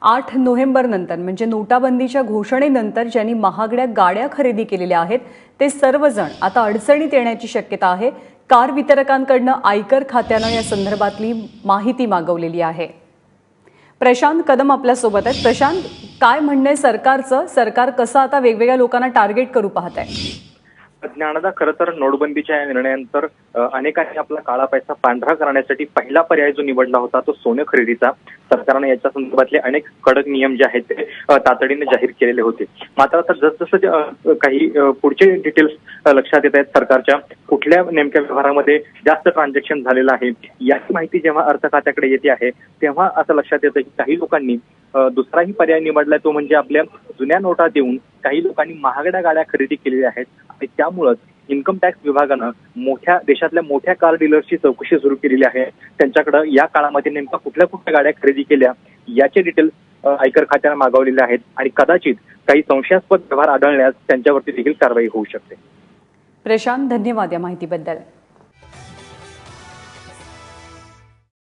8 November नंतर म्हणजे नोटाबंदीच्या घोषणेनंतर ज्यांनी महागड्या गाड्या खरेदी केलेल्या आहेत ते सर्वजण आता अडचणीत येण्याची शक्यता आहे। कार वितरकांकडून आयकर खात्यानं या संदर्भातली माहिती मागवलेली आहे। प्रशांत कदम आपल्या सोबत आहेत। प्रशांत, काय म्हणणे सरकारचं? सरकार कसं आता वेगवेगळ्या लोकांना टार्गेट करू पाहत आहे? ज्ञानदा, खरं तर नोटबंदीच्या या निर्णयानंतर अनेकांनी आपला काळा पैसा पांढरा करण्यासाठी पहिला पर्याय जो निवडला होता तो सोने खरेदीचा। सरकारने याच्या संदर्भातले अनेक कडक नियम जे आहेत ते तातडीने जाहीर केलेले होते। मात्र आता जसजसं काही पुढचे डिटेल्स लक्षात येत आहेत, सरकारच्या कुठल्या नेमक्या व्यवहारामध्ये जास्त ट्रान्झॅक्शन झालेलं आहे याची माहिती जेव्हा अर्थ खात्याकडे येते आहे तेव्हा असं लक्षात येतं की काही लोकांनी दुसराही पर्याय निवडलाय, तो म्हणजे आपल्या जुन्या नोटा देऊन काही लोकांनी महागड्या गाड्या खरेदी केलेल्या आहेत आणि त्यामुळेच इन्कम टॅक्स विभागानं देशातल्या मोठ्या कार डीलर्सची चौकशी सुरू केलेली आहे। त्यांच्याकडे या काळामध्ये नेमका कुठल्या गाड्या खरेदी केल्या याचे डिटेल्स आयकर खात्याने मागवलेले आहेत आणि कदाचित काही संशयास्पद व्यवहार आढळल्यास त्यांच्यावरती देखील कारवाई होऊ शकते। प्रशांत, धन्यवाद या माहितीबद्दल।